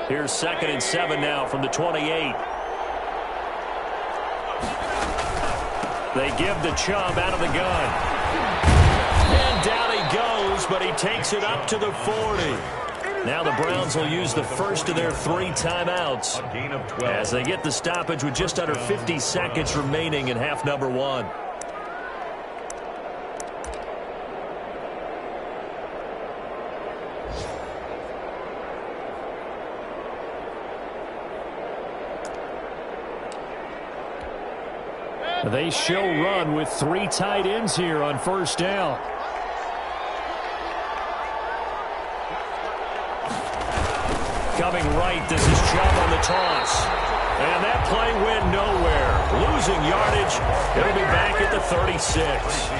Here's 2nd and 7 now from the 28. They give the Chubb out of the gun. And down he goes, but he takes it up to the 40. Now the Browns will use the first of their 3 timeouts as they get the stoppage with just under 50 seconds remaining in half number 1. They show run with 3 tight ends here on first down. Coming right, this is Chubb on the toss. And that play went nowhere. Losing yardage. It'll be back at the 36.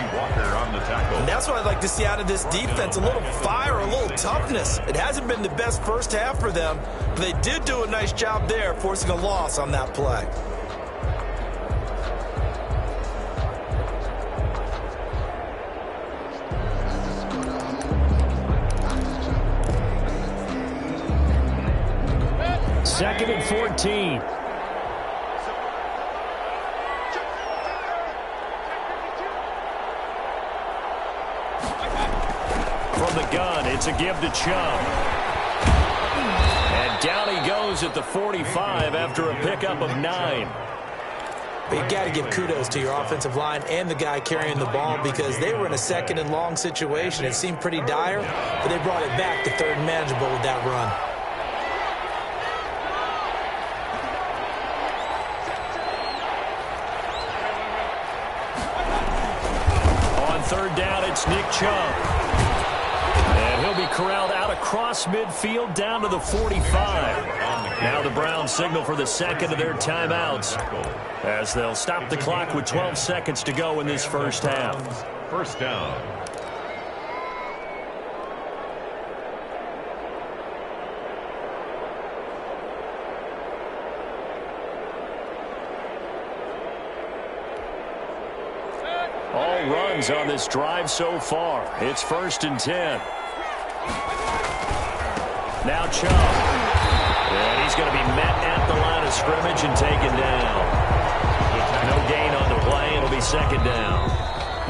And that's what I'd like to see out of this defense. A little fire, a little toughness. It hasn't been the best first half for them, but they did do a nice job there, forcing a loss on that play. Second and 14. From the gun, it's a give to Chubb. And down he goes at the 45 after a pickup of 9. But you got to give kudos to your offensive line and the guy carrying the ball because they were in a 2nd and long situation. It seemed pretty dire, but they brought it back to 3rd and manageable with that run. Third down, it's Nick Chubb. And he'll be corralled out across midfield down to the 45. Now the Browns signal for the 2nd of their timeouts as they'll stop the clock with 12 seconds to go in this first half. First down. All runs on this drive so far. It's 1st and 10. Now Chubb. And he's going to be met at the line of scrimmage and taken down. No gain on the play. It'll be 2nd down.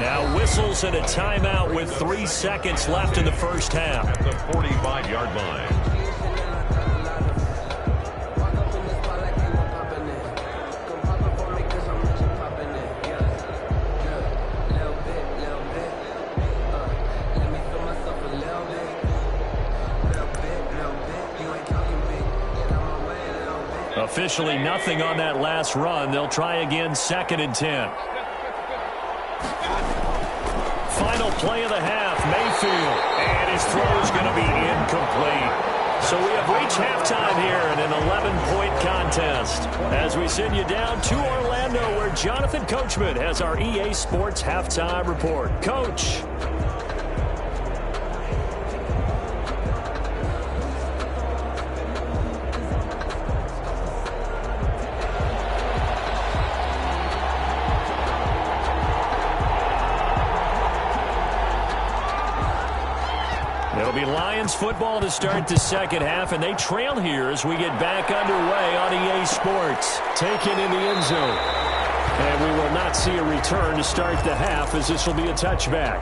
Now whistles and a timeout with 3 seconds left in the first half. At the 45-yard line. Officially nothing on that last run. They'll try again 2nd and 10. Final play of the half, Mayfield. And his throw is going to be incomplete. So we have reached halftime here in an 11-point contest as we send you down to Orlando where Jonathan Coachman has our EA Sports Halftime Report. Coach. It'll be Lions football to start the second half, and they trail here as we get back underway on EA Sports. Taken in the end zone. And we will not see a return to start the half as this will be a touchback.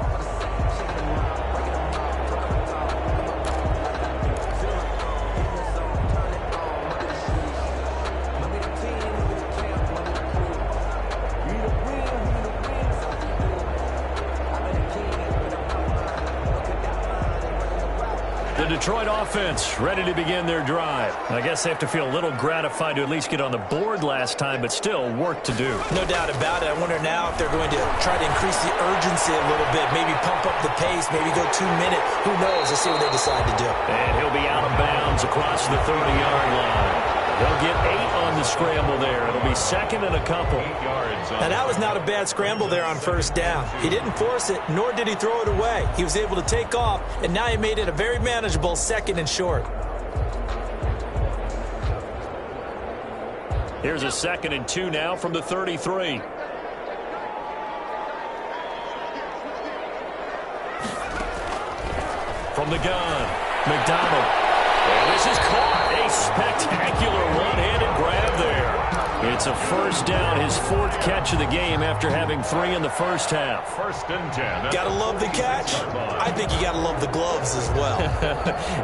The Detroit offense ready to begin their drive. I guess they have to feel a little gratified to at least get on the board last time, but still work to do. No doubt about it. I wonder now if they're going to try to increase the urgency a little bit, maybe pump up the pace, maybe go 2-minute. Who knows? Let's see what they decide to do. And he'll be out of bounds across the 30-yard line. They'll get 8 on the scramble there. It'll be 2nd and a couple. 8 yards. Now, that was not a bad scramble there on first down. He didn't force it, nor did he throw it away. He was able to take off, and now he made it a very manageable 2nd and short. Here's a 2nd and 2 now from the 33. From the gun, McDonald. And this is caught. A Spectacular one-handed grab there. It's a first down, his 4th catch of the game after having 3 in the first half. First and 10. Gotta love the catch. I think you gotta love the gloves as well.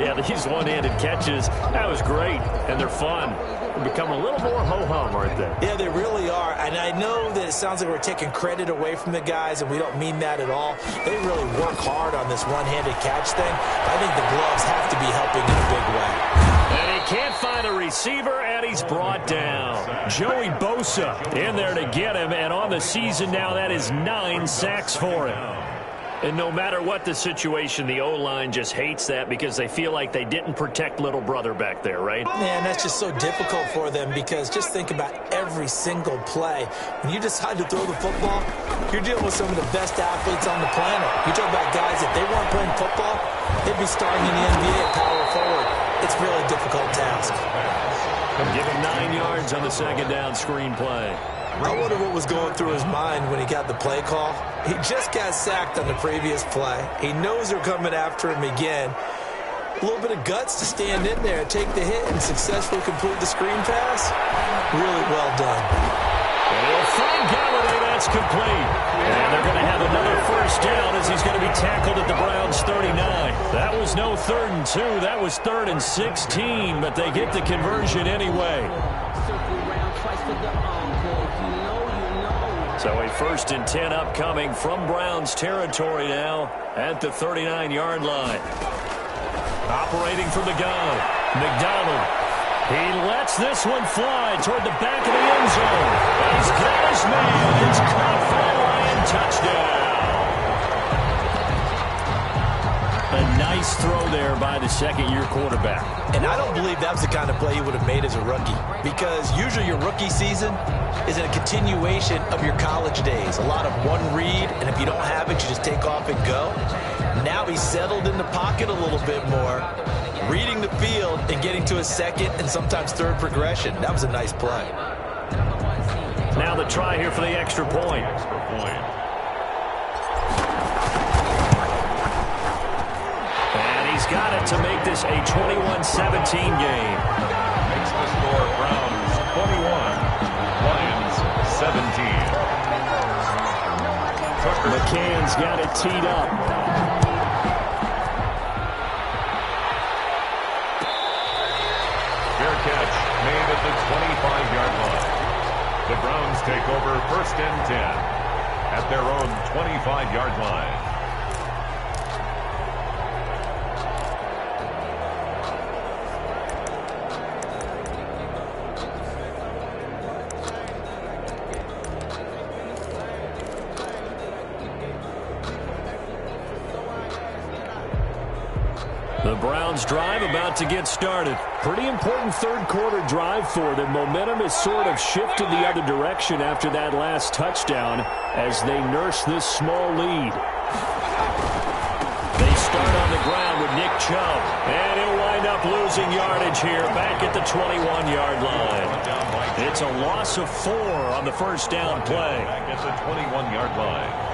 Yeah, these one-handed catches, that was great, and they're fun. They become a little more ho-hum, aren't they? Yeah, they really are. And I know that it sounds like we're taking credit away from the guys, and we don't mean that at all. They really work hard on this one-handed catch thing. I think the gloves have to be helping in a big way. And he can't find a receiver, and he's brought down. Joey Bosa in there to get him, and on the season now, that is 9 sacks for him. And no matter what the situation, the O-line just hates that because they feel like they didn't protect little brother back there, right? Man, that's just so difficult for them because just think about every single play. When you decide to throw the football, you're dealing with some of the best athletes on the planet. You talk about guys, if they weren't playing football, they'd be starting in the NBA at power forward. It's a really difficult task. Give him 9 yards on the second down screen play. I wonder what was going through his mind when he got the play call. He just got sacked on the previous play. He knows they're coming after him again. A little bit of guts to stand in there, take the hit, and successfully complete the screen pass. Really well done. And he'll find Galladay. That's complete. And they're going to have another first down as he's going to be tackled at the Browns' 39. That was no 3rd and 2. That was 3rd and 16, but they get the conversion anyway. So a 1st and 10 upcoming from Browns territory now at the 39-yard line. Operating from the gun, McDonald. He lets this one fly toward the back of the end zone. He's got his man. It's caught for a Lion touchdown. A nice throw there by the second-year quarterback. And I don't believe that was the kind of play he would have made as a rookie because usually your rookie season is a continuation of your college days. A lot of one read, and if you don't have it, you just take off and go. Now he's settled in the pocket a little bit more, reading the field and getting to a second and sometimes third progression. That was a nice play. Now the try here for the extra point. And he's got it to make this a 21-17 game. Makes the score Browns 21. Lions 17. McCann's got it teed up. Fair catch made at the 25-yard line. The Browns take over 1st and 10 at their own 25-yard line. The Browns drive about to get started. Pretty important third-quarter drive for them. Momentum has sort of shifted the other direction after that last touchdown as they nurse this small lead. They start on the ground with Nick Chubb, and he'll wind up losing yardage here back at the 21-yard line. It's a loss of 4 on the first down play. Back at the 21-yard line.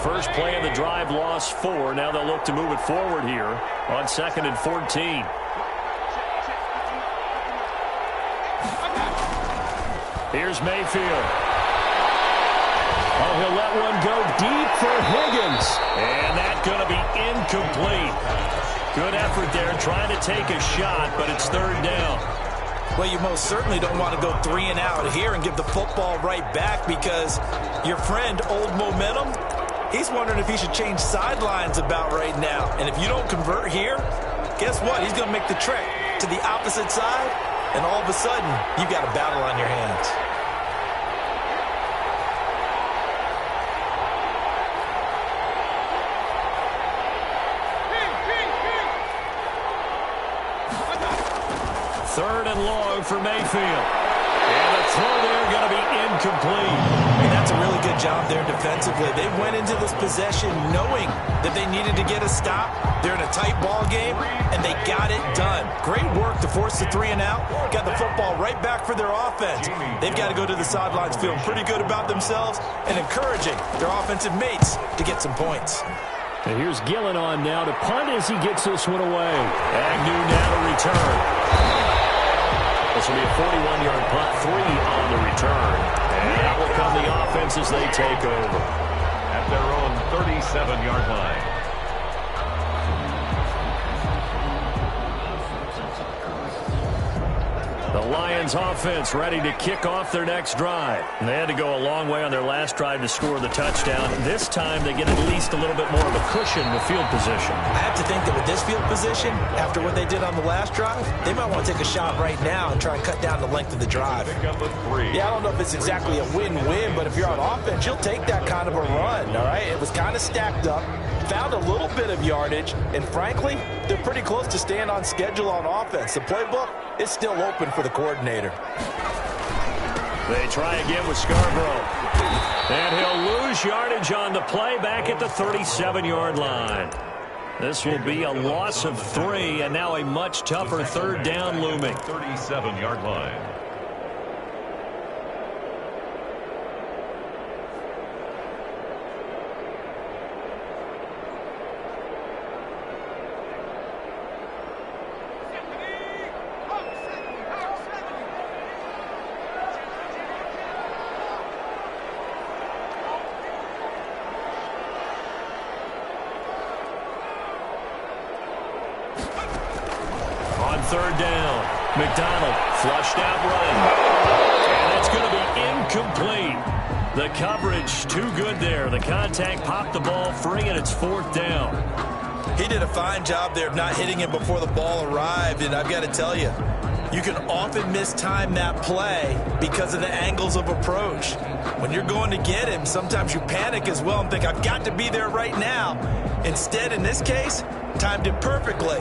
First play of the drive, lost 4. Now they'll look to move it forward here on 2nd and 14. Here's Mayfield. Oh, he'll let one go deep for Higgins. And that's going to be incomplete. Good effort there trying to take a shot, but it's 3rd down. Well, you most certainly don't want to go 3 and out here and give the football right back because your friend, Old Momentum, he's wondering if he should change sidelines about right now. And if you don't convert here, guess what? He's going to make the trek to the opposite side, and all of a sudden, you've got a battle on your hands. Third and long for Mayfield. And the throw there going to be incomplete. And that's a really good good job there defensively. They went into this possession knowing that they needed to get a stop. They're in a tight ball game, and they got it done. Great work to force the 3 and out. Got the football right back for their offense. They've got to go to the sidelines feeling pretty good about themselves and encouraging their offensive mates to get some points. And here's Gillen on now to punt as he gets this one away. Agnew now to return. This will be a 41-yard punt, 3 on the return. And out will come the offense as they take over. At their own 37-yard line. The Lions offense ready to kick off their next drive. And they had to go a long way on their last drive to score the touchdown. This time they get at least a little bit more of a cushion with field position. I have to think that with this field position, after what they did on the last drive, they might want to take a shot right now and try and cut down the length of the drive. Yeah, I don't know if it's exactly a win-win, but if you're on offense, you'll take that kind of a run, all right? It was kind of stacked up, found a little bit of yardage, and frankly, they're pretty close to staying on schedule on offense. The playbook is still open for the coordinator. They try again with Scarborough. And he'll lose yardage on the play back at the 37-yard line. This will be a loss of 3, and now a much tougher third down looming. 37-yard line. Third down. McDonald flushed out run. And that's going to be incomplete. The coverage too good there. The contact popped the ball free, and it's 4th down. He did a fine job there of not hitting it before the ball arrived, and I've got to tell you, you can often mistime that play because of the angles of approach. When you're going to get him, sometimes you panic as well and think, I've got to be there right now. Instead, in this case, timed it perfectly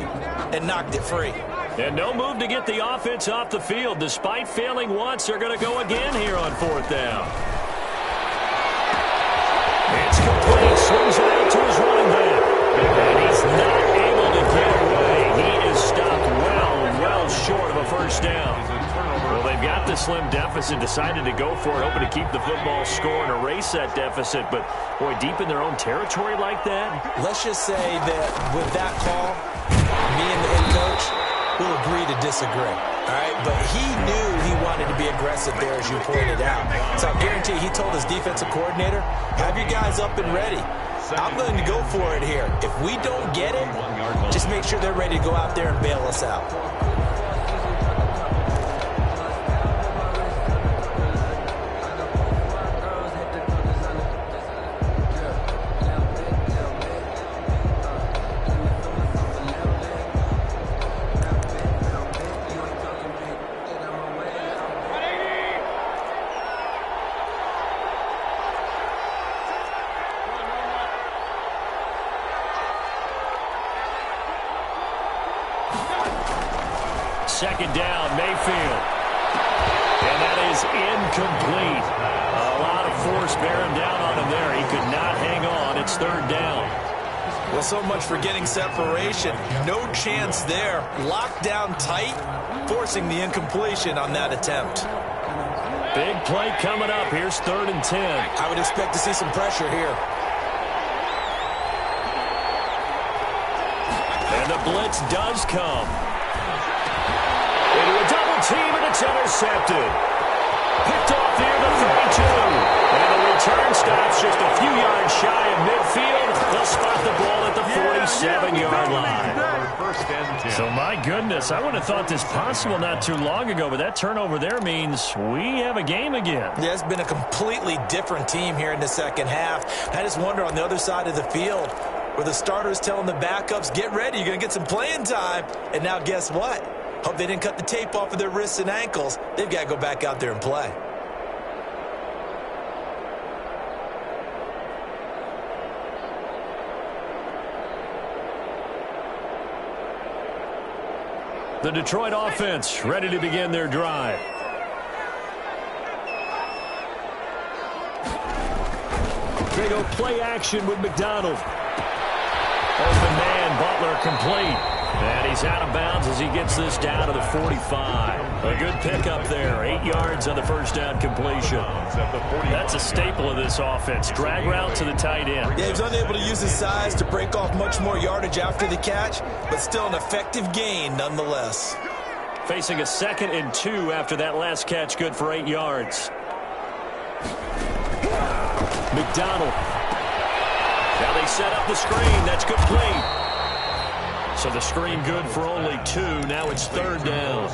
and knocked it free. And no move to get the offense off the field. Despite failing once, they're going to go again here on 4th down. It's complete. Swings it out to his running back. And he's not able to get away. He is stopped well short of a first down. Well, they've got the slim deficit, decided to go for it, hoping to keep the football score and erase that deficit. But, boy, deep in their own territory like that. Let's just say that with that call, me and the head coach will agree to disagree, all right? But he knew he wanted to be aggressive there, as you pointed out. So I guarantee he told his defensive coordinator, have your guys up and ready. I'm going to go for it here. If we don't get it, just make sure they're ready to go out there and bail us out. Second down, Mayfield. And that is incomplete. A lot of force bearing down on him there. He could not hang on. It's 3rd down. Well, so much for getting separation. No chance there. Locked down tight, forcing the incompletion on that attempt. Big play coming up. Here's 3rd and 10. I would expect to see some pressure here. And the blitz does come. Into a double team, and it's intercepted. Picked off near the 32. And the return stops just a few yards shy of midfield. They'll spot the ball at the 47-yard line. So, my goodness, I would have thought this possible not too long ago, but that turnover there means we have a game again. Yeah, it's been a completely different team here in the second half. I just wonder on the other side of the field, where the starters telling the backups, get ready, you're going to get some playing time. And now guess what? Hope they didn't cut the tape off of their wrists and ankles. They've got to go back out there and play. The Detroit offense ready to begin their drive. They go play action with McDonald. Open man, Butler complete. And he's out of bounds as he gets this down to the 45. A good pickup there. 8 yards on the first down completion. That's a staple of this offense. Drag route to the tight end. Yeah, he was unable to use his size to break off much more yardage after the catch, but still an effective gain nonetheless. Facing a 2nd and 2 after that last catch, good for 8 yards. McDonald. Now they set up the screen. That's complete. So the screen good for only 2. Now it's 3rd down.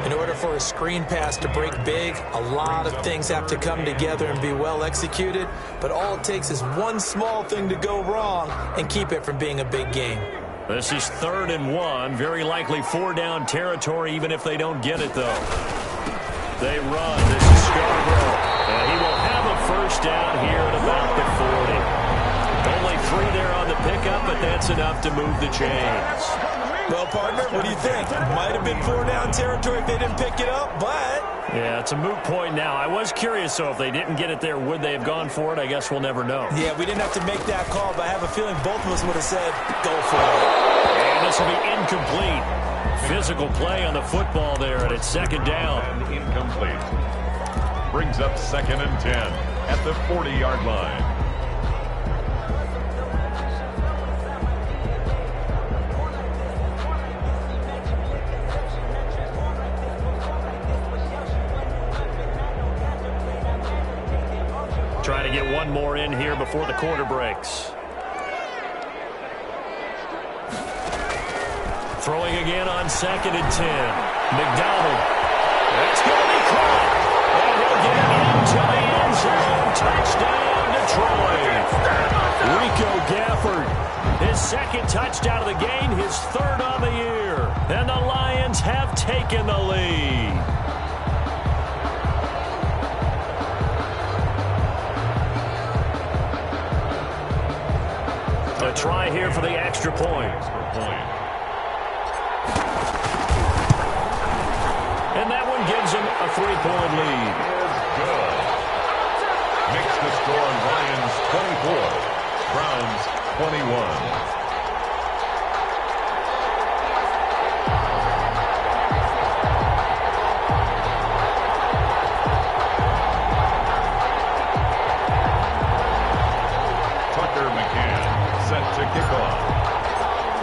In order for a screen pass to break big, a lot of things have to come together and be well executed. But all it takes is one small thing to go wrong and keep it from being a big game. This is 3rd and 1. Very likely 4-down territory, even if they don't get it, though. They run. This is Scarborough. And he will have a first down here at about the 40. Only 3 there on the pickup, but that's enough to move the chains. Well, partner, what do you think? Might have been 4-down territory if they didn't pick it up, but... Yeah, it's a moot point now. I was curious, though, if they didn't get it there, would they have gone for it? I guess we'll never know. Yeah, we didn't have to make that call, but I have a feeling both of us would have said, go for it. And this will be incomplete. Physical play on the football there, and it's 2nd down. And incomplete. Brings up 2nd and 10 at the 40-yard line. Try to get one more in here before the quarter breaks. Throwing again on 2nd and 10. McDonald. That's going to be caught. And he'll get into the end zone. Touchdown, Detroit. Rico Gafford. His 2nd touchdown of the game. His 3rd on the year. And the Lions have taken the lead. A try here for the extra point. And that one gives him a 3-point lead. Good. Makes the score Lions 24, Browns 21.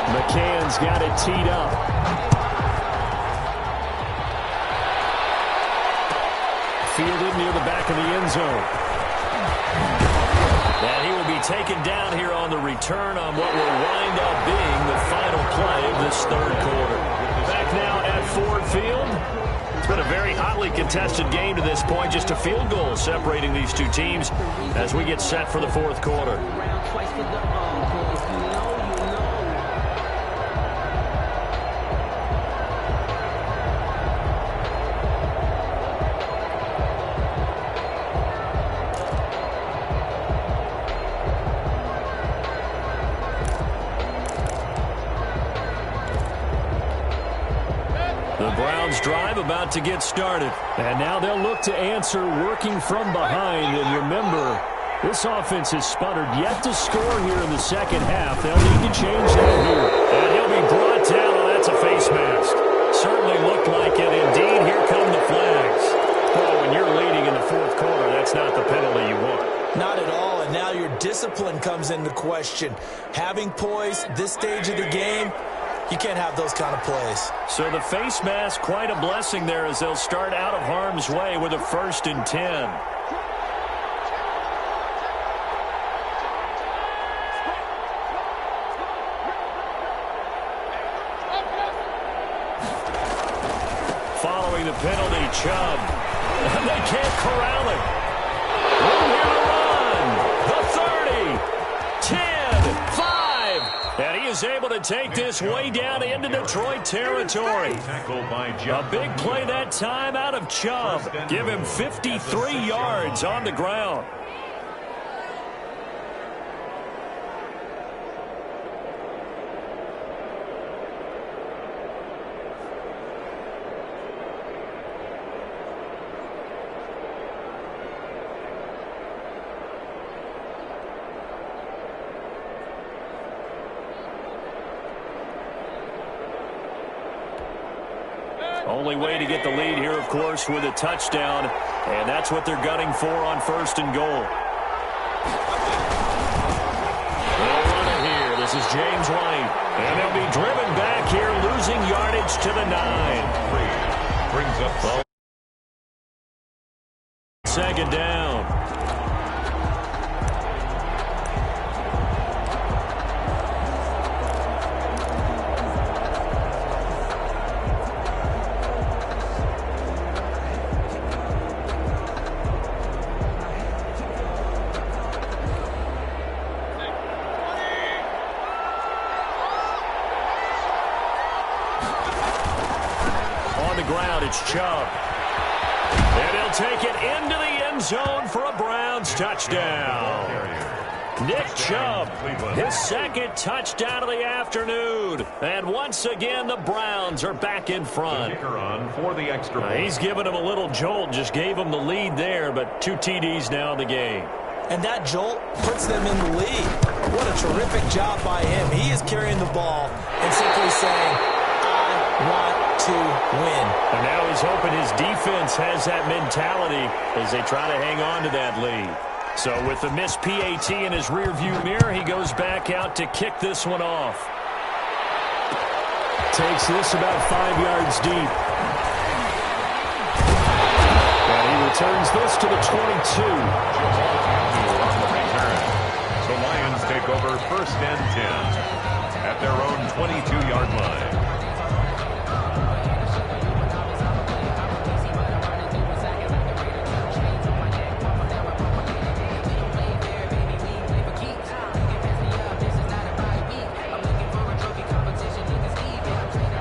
McCann's got it teed up. Fielded near the back of the end zone. And he will be taken down here on the return on what will wind up being the final play of this 3rd quarter. Back now at Ford Field. It's been a very hotly contested game to this point. Just a field goal separating these two teams as we get set for the 4th quarter. Drive about to get started. And now they'll look to answer working from behind. And remember, this offense has sputtered yet to score here in the 2nd half. They'll need to change that here. And he'll be brought down. Oh, that's a face mask. Certainly looked like it. Indeed, here come the flags. Well, when you're leading in the 4th quarter, that's not the penalty you want. Not at all, and now your discipline comes into question. Having poise this stage of the game, you can't have those kind of plays. So the face mask, quite a blessing there as they'll start out of harm's way with a 1st and 10. Following the penalty, Chubb. And they can't corral it. Room here to run. The 30, 10, 5. And he is able to take this way down into Detroit territory. A big play that time out of Chubb. Give him 53 yards on the ground. Only way to get the lead here, of course, with a touchdown, and that's what they're gunning for on 1st and goal. They'll run it here. This is James White, and they'll be driven back here, losing yardage to the 9. Brings up 2nd down. It's Chubb. And he'll take it into the end zone for a Browns touchdown. Nick Chubb, his 2nd touchdown of the afternoon. And once again, the Browns are back in front. For the extra point. He's given them a little jolt, just gave them the lead there, but 2 TDs now in the game. And that jolt puts them in the lead. What a terrific job by him. He is carrying the ball and simply saying, I want to win. And now he's hoping his defense has that mentality as they try to hang on to that lead. So with the missed PAT in his rearview mirror, he goes back out to kick this one off. Takes this about 5 yards deep. And he returns this to the 22. So Lions take over 1st and 10 at their own 22-yard line.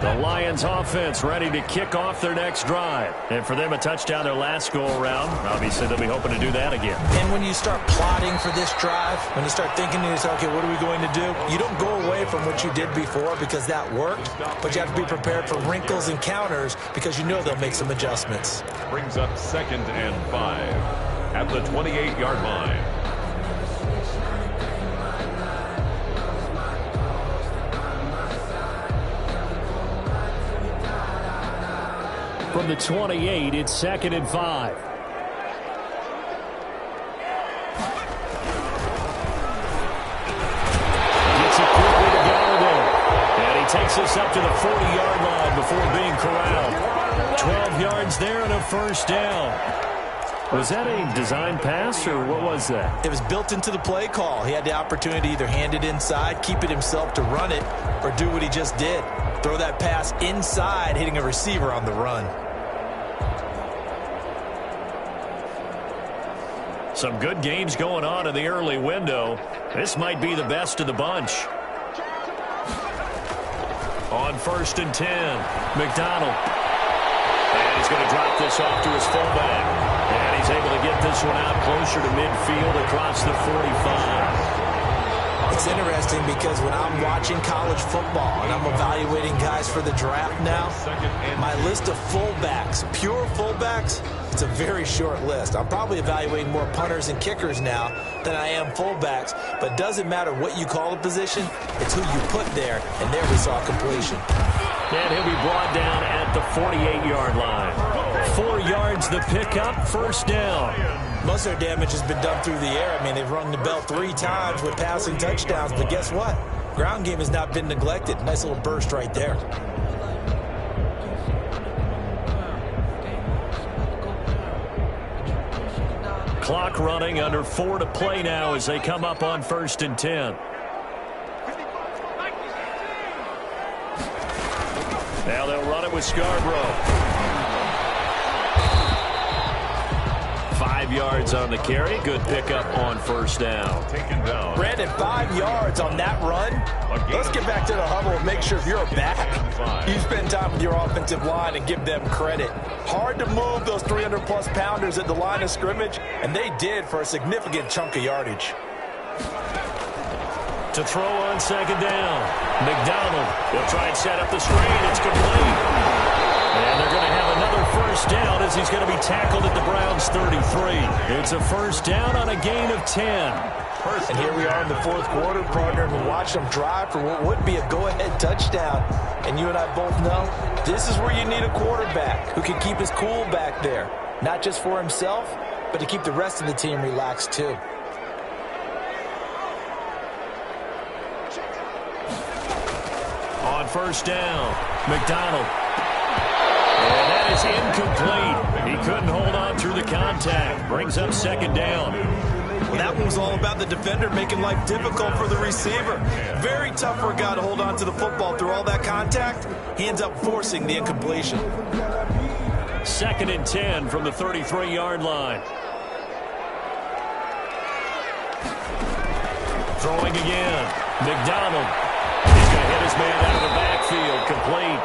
The Lions offense ready to kick off their next drive. And for them, a touchdown their last go-around. Obviously, they'll be hoping to do that again. And when you start plotting for this drive, when you start thinking to yourself, okay, what are we going to do? You don't go away from what you did before because that worked, but you have to be prepared for wrinkles and counters because you know they'll make some adjustments. Brings up 2nd and 5 at the 28-yard line. From the 28, it's 2nd and 5. Gets it quickly to Gallagher. And he takes this up to the 40-yard line before being corralled. 12 yards there and a 1st down. Was that a design pass, or what was that? It was built into the play call. He had the opportunity to either hand it inside, keep it himself to run it, or do what he just did. Throw that pass inside, hitting a receiver on the run. Some good games going on in the early window. This might be the best of the bunch. On 1st and 10, McDonald. And he's going to drop this off to his fullback. And he's able to get this one out closer to midfield across the 45. It's interesting because when I'm watching college football and I'm evaluating guys for the draft now, my list of fullbacks, pure fullbacks, it's a very short list. I'm probably evaluating more punters and kickers now than I am fullbacks, but it doesn't matter what you call a position, it's who you put there, and there we saw completion. And he'll be brought down at the 48-yard line. 4 yards the pickup, 1st down. Most of their damage has been done through the air. I mean, they've rung the bell 3 times with passing touchdowns, but guess what? Ground game has not been neglected. Nice little burst right there. Clock running, under 4 to play now as they come up on 1st and 10. Now they'll run it with Scarborough. 5 yards on the carry. Good pickup on 1st down. Taken down. Brandon, 5 yards on that run. Let's get back to the huddle and make sure you're back. You spend time with your offensive line and give them credit. Hard to move those 300-plus pounders at the line of scrimmage, and they did for a significant chunk of yardage. To throw on 2nd down. McDonald will try and set up the screen. It's complete. And they're going to have another 1st down as he's going to be tackled at the Browns' 33. It's a 1st down on a gain of 10. And here we are in the fourth quarter, partner, and watch them drive for what would be a go-ahead touchdown. And you and I both know this is where you need a quarterback who can keep his cool back there, not just for himself, but to keep the rest of the team relaxed too. On first down, McDonald. And that is incomplete. He couldn't hold on through the contact. Brings up second down. Well, that one was all about the defender making life difficult for the receiver. Very tough for a guy to hold on to the football through all that contact. He ends up forcing the incompletion. 2nd and 10 from the 33-yard line. Throwing again. McDonald. He's going to hit his man out of the backfield. Complete.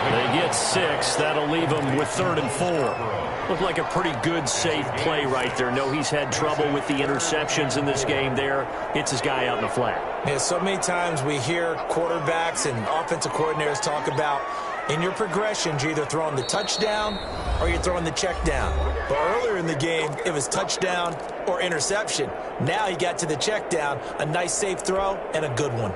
They get 6. That'll leave them with 3rd and 4. Looked like a pretty good, safe play right there. No, he's had trouble with the interceptions in this game there. Hits his guy out in the flat. Yeah, so many times we hear quarterbacks and offensive coordinators talk about in your progressions, you're either throwing the touchdown or you're throwing the check down. But earlier in the game, it was touchdown or interception. Now he got to the check down, a nice safe throw, and a good one.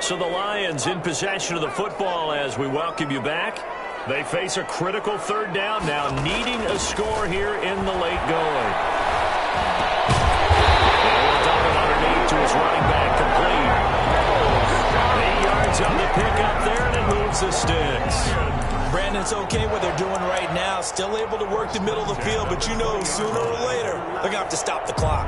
So the Lions in possession of the football as we welcome you back. They face a critical 3rd down now, needing a score here in the late going. Underneath to his running back, complete. 8 yards on the pickup there, and it moves the sticks. Brandon, it's okay what they're doing right now. Still able to work the middle of the field, but you know sooner or later they're going to have to stop the clock.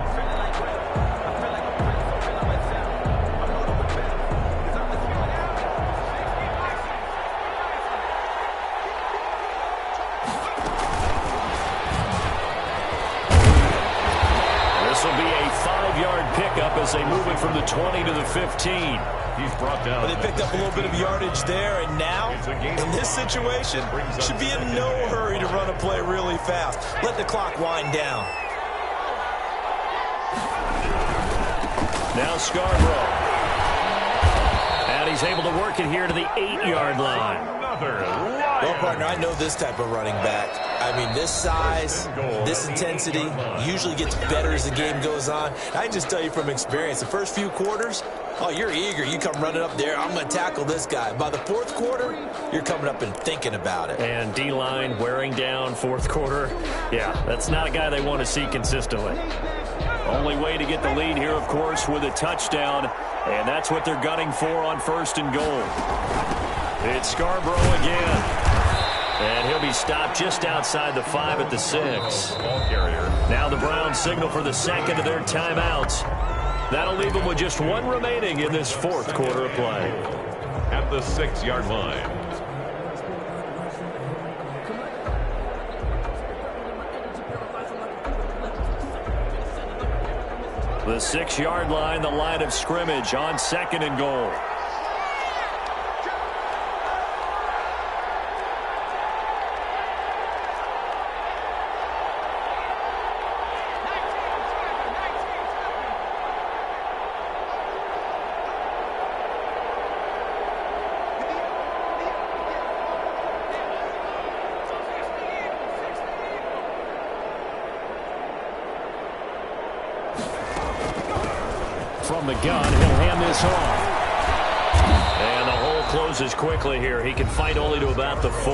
Pickup as they move it from the 20 to the 15. He's brought down. But they picked up a little bit of yardage there, and now, in this situation, should be in no hurry to run a play really fast. Let the clock wind down. Now Scarborough. And he's able to work it here to the 8-yard line. Well, partner, I know this type of running back. I mean, this size, this intensity usually gets better as the game goes on. I can just tell you from experience, the first few quarters, oh, you're eager. You come running up there, I'm going to tackle this guy. By the 4th quarter, you're coming up and thinking about it. And D-line wearing down 4th quarter. Yeah, that's not a guy they want to see consistently. Only way to get the lead here, of course, with a touchdown. And that's what they're gunning for on 1st and goal. It's Scarborough again. And he'll be stopped just outside the 5 at the 6. Now the Browns signal for the 2nd of their timeouts. That'll leave them with just 1 remaining in this 4th quarter of play. At the 6-yard line. The 6-yard line, the line of scrimmage on 2nd and goal. From the gun, he'll hand this off. And the hole closes quickly here. He can fight only to about the 4.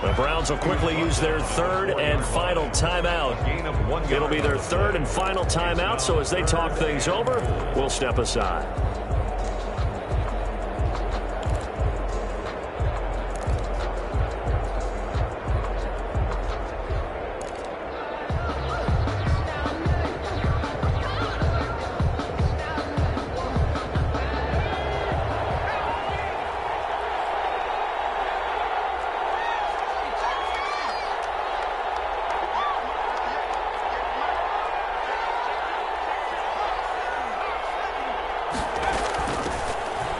The Browns will quickly use their 3rd and final timeout. It'll be their 3rd and final timeout, so as they talk things over, we'll step aside.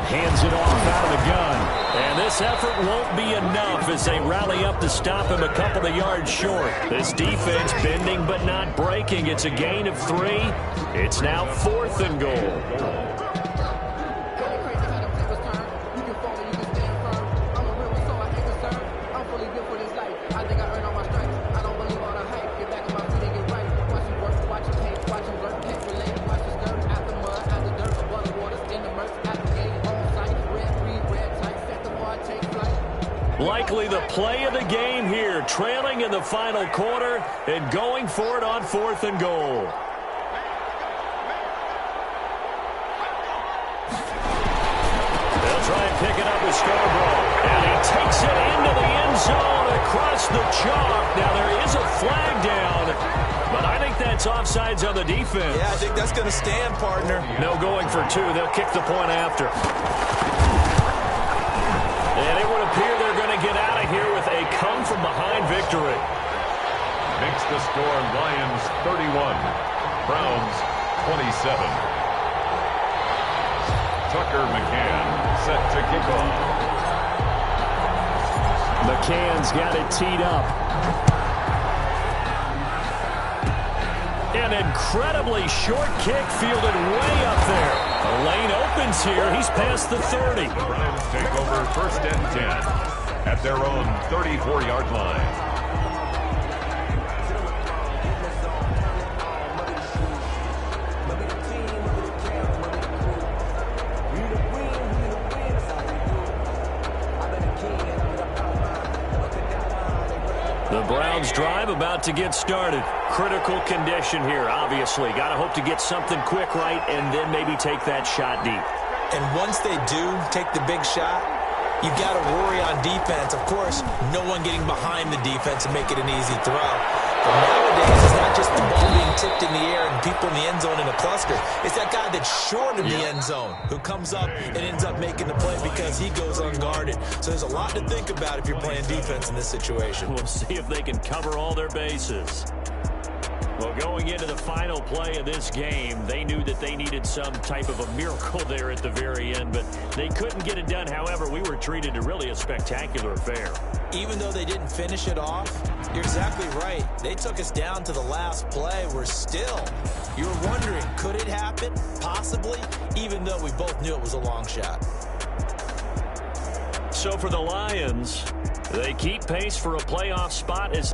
Hands it off out of the gun. And this effort won't be enough as they rally up to stop him a couple of yards short. This defense bending but not breaking. It's a gain of 3. It's now 4th and goal. 4 Likely the play of the game here, trailing in the final quarter and going for it on 4th and goal. They'll try and pick it up with Scarborough. And he takes it into the end zone across the chalk. Now there is a flag down, but I think that's offsides on the defense. Yeah, I think that's going to stand, partner. No going for 2. They'll kick the point after. And it would appear they're going to get out of here with a come-from-behind victory. Makes the score Lions 31, Browns 27. Tucker McCann set to kick off. McCann's got it teed up. An incredibly short kick fielded way up there. The lane opens here. He's past the 30. The Browns take over 1st and 10 at their own 34-yard line. The Browns drive about to get started. Critical condition here, obviously. Got to hope to get something quick right and then maybe take that shot deep. And once they do take the big shot, you've got to worry on defense. Of course, no one getting behind the defense and make it an easy throw. But nowadays, it's not just the ball being tipped in the air and people in the end zone in a cluster. It's that guy that's short of the end zone who comes up and ends up making the play because he goes unguarded. So there's a lot to think about if you're playing defense in this situation. We'll see if they can cover all their bases. Well, going into the final play of this game, they knew that they needed some type of a miracle there at the very end, but they couldn't get it done. However, we were treated to really a spectacular affair. Even though they didn't finish it off, you're exactly right. They took us down to the last play. We're still, you were wondering, could it happen? Possibly, even though we both knew it was a long shot. So for the Lions, they keep pace for a playoff spot as